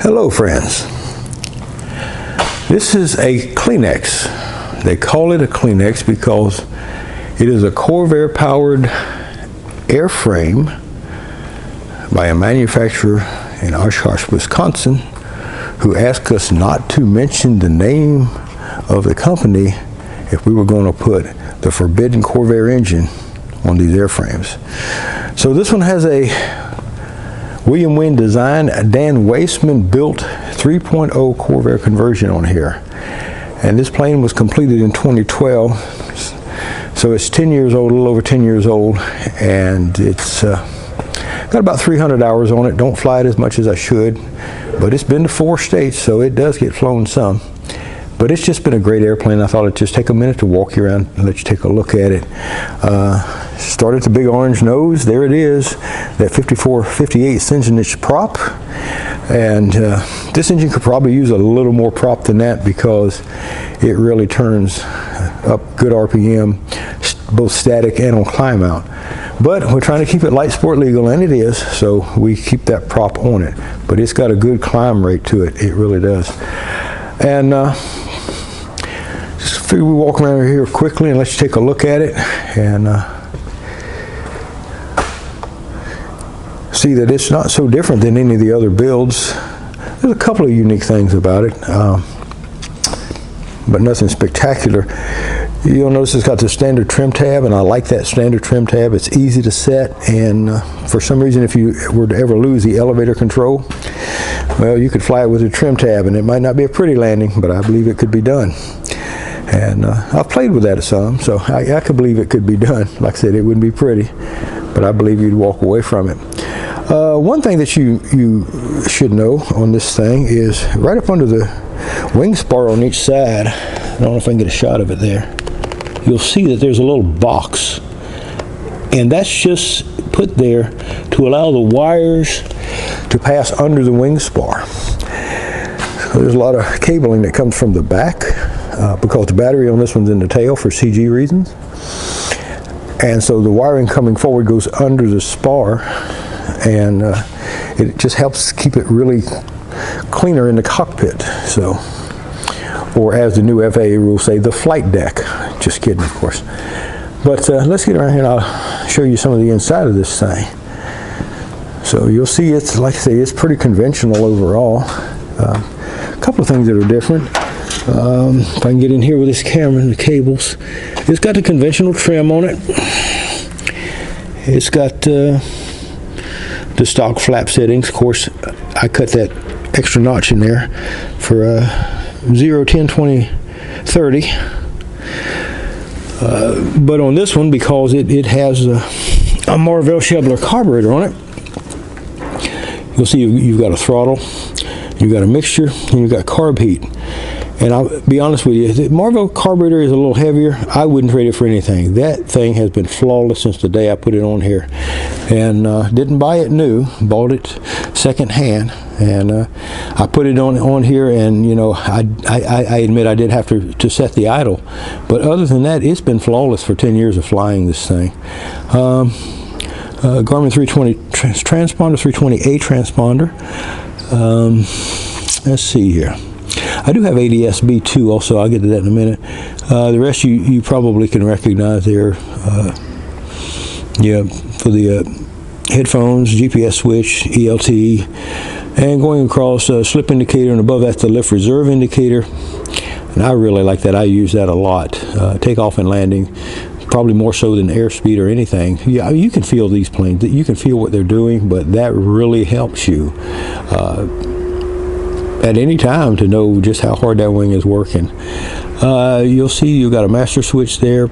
Hello friends, this is a Kleenex. They call it a Kleenex because it is a Corvair powered airframe by a manufacturer in Oshkosh, Wisconsin, who asked us not to mention the name of the company if we were going to put the forbidden Corvair engine on these airframes. So this one has a Myunn design, Dan Weissman built 3.0 Corvair conversion on here. And this plane was completed in 2012. So it's 10 years old, a little over 10 years old. And it's got about 300 hours on it. Don't fly it as much as I should. But it's been to 4 states, so it does get flown some. But it's just been a great airplane. I thought I'd just take a minute to walk you around and let you take a look at it. Start at the big orange nose. There it is, that 54/58 engine-inch prop. And this engine could probably use a little more prop than that because it really turns up good RPM, both static and on climb out. But we're trying to keep it light sport legal, and it is, so we keep that prop on it. But it's got a good climb rate to it. It really does. And just figure we walk around here quickly and let you take a look at it and see that it's not so different than any of the other builds. There's a couple of unique things about it, but nothing spectacular. You'll notice it's got the standard trim tab, and I like that standard trim tab. It's easy to set, and for some reason, if you were to ever lose the elevator control, well, you could fly it with a trim tab, and it might not be a pretty landing, but I believe it could be done. And I've played with that some, so I could believe it could be done. Like I said, it wouldn't be pretty, but I believe you'd walk away from it. One thing that you should know on this thing is right up under the wing spar on each side, I don't know if I can get a shot of it there, you'll see that there's a little box. And that's just put there to allow the wires to pass under the wing spar. So there's a lot of cabling that comes from the back because the battery on this one's in the tail for CG reasons. And so the wiring coming forward goes under the spar, and it just helps keep it really cleaner in the cockpit. So, or as the new FAA rules say, the flight deck. Just kidding, of course. But let's get around here and I'll show you some of the inside of this thing. So you'll see it's, like I say, it's pretty conventional overall. A couple of things that are different. If I can get in here with this camera and the cables. It's got the conventional trim on it. It's got the stock flap settings. Of course, I cut that extra notch in there for 0, 10, 20, 30. But on this one, because it has a Marvell Shebler carburetor on it, you'll see you've got a throttle, you've got a mixture, and you've got carb heat. And I'll be honest with you, the Marvell carburetor is a little heavier. I wouldn't trade it for anything. That thing has been flawless since the day I put it on here. And didn't buy it new, bought it second hand. And I put it on here, and you know, I admit I did have to set the idle. But other than that, it's been flawless for 10 years of flying this thing. Garmin 320 transponder, 320A transponder. Let's see here. I do have ADS-B too, also. I'll get to that in a minute. The rest you probably can recognize there. Yeah, for the headphones, GPS switch, ELT, and going across slip indicator, and above that's the lift reserve indicator. And I really like that. I use that a lot. Takeoff and landing, probably more so than airspeed or anything. Yeah, you can feel these planes. You can feel what they're doing, but that really helps you at any time to know just how hard that wing is working. You'll see you've got a master switch there,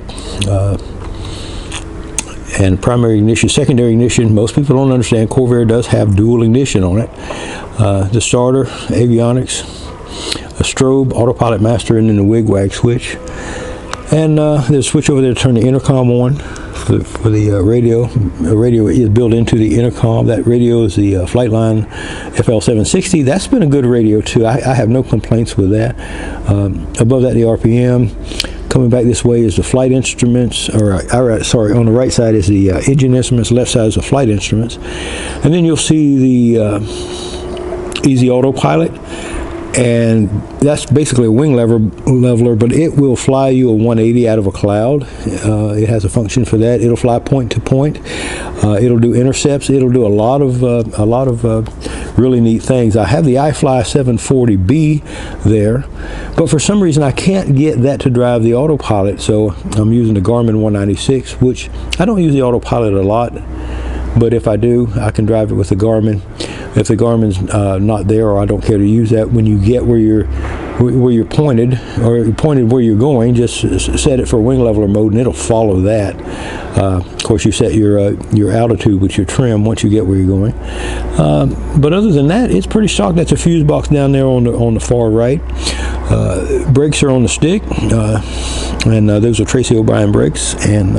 and primary ignition, secondary ignition. Most people don't understand Corvair does have dual ignition on it. The starter, avionics, a strobe, autopilot master, and then the wig-wag switch. And there's a switch over there to turn the intercom on for the radio. The radio is built into the intercom. That radio is the Flightline FL760. That's been a good radio too. I have no complaints with that. Above that, the RPM. Coming back this way is the flight instruments, sorry, on the right side is the engine instruments, left side is the flight instruments. And then you'll see the easy autopilot. And that's basically a wing leveler, but it will fly you a 180 out of a cloud. It has a function for that. It'll fly point to point. It'll do intercepts. It'll do a lot of really neat things. I have the iFly 740B there, but for some reason I can't get that to drive the autopilot, so I'm using the Garmin 196, which I don't use the autopilot a lot, but if I do, I can drive it with the Garmin. If the Garmin's not there, or I don't care to use that, when you get where you're pointed, or pointed where you're going, just set it for wing leveler mode, and it'll follow that. Of course, you set your altitude with your trim once you get where you're going. But other than that, it's pretty stock. That's a fuse box down there on the far right. Brakes are on the stick, and those are Tracy O'Brien brakes, and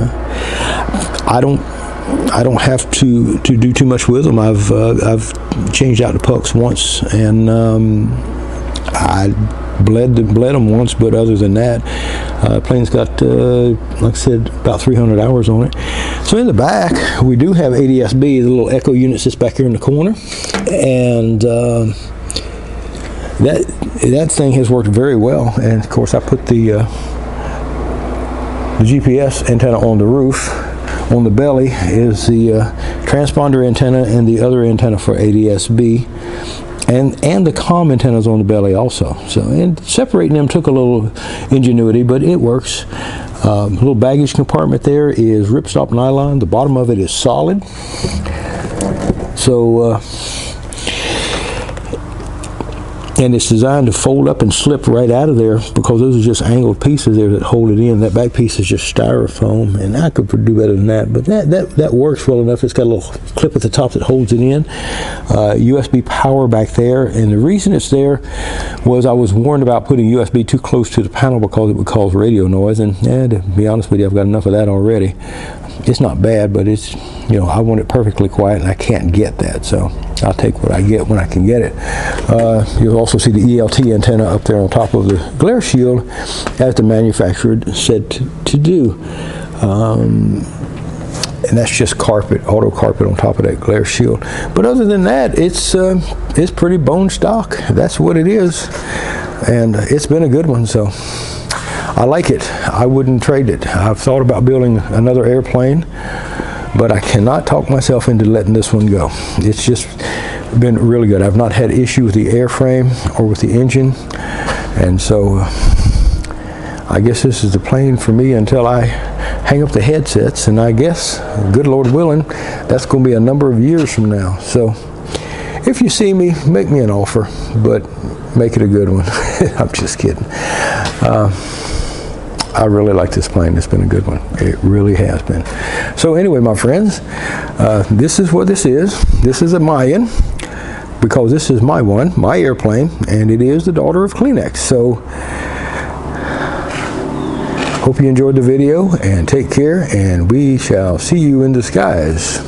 I don't have to do too much with them. I've changed out the pucks once, and I bled them once, but other than that, plane's got, like I said, about 300 hours on it. So in the back, we do have ADS-B, the little echo unit sits back here in the corner, and that thing has worked very well. And of course, I put the GPS antenna on the roof. On the belly is the transponder antenna and the other antenna for ADS-B, and the comm antennas on the belly also. So, and separating them took a little ingenuity, but it works. Little baggage compartment there is ripstop nylon. The bottom of it is solid. So, and it's designed to fold up and slip right out of there, because those are just angled pieces there that hold it in. That back piece is just styrofoam, and I could do better than that, but that works well enough. It's got a little clip at the top that holds it in. USB power back there, and the reason it's there was I was warned about putting USB too close to the panel because it would cause radio noise, and to be honest with you, I've got enough of that already. It's not bad, but it's, you know, I want it perfectly quiet, and I can't get that, so I'll take what I get when I can get it. You'll also see the ELT antenna up there on top of the glare shield, as the manufacturer said to do. And that's just carpet, auto carpet on top of that glare shield. But other than that, it's pretty bone stock. That's what it is, and it's been a good one. So I like it. I wouldn't trade it. I've thought about building another airplane, but I cannot talk myself into letting this one go. It's just been really good. I've not had issue with the airframe or with the engine, and so I guess this is the plane for me until I hang up the headsets, and I guess, good Lord willing, that's going to be a number of years from now. So if you see me, make me an offer, but make it a good one. I'm just kidding. I really like this plane. It's been a good one. It really has been. So anyway, my friends, this is what this is. This is a Myunn, because this is my airplane, and it is the daughter of Kleenex. So hope you enjoyed the video, and take care, and we shall see you in the skies.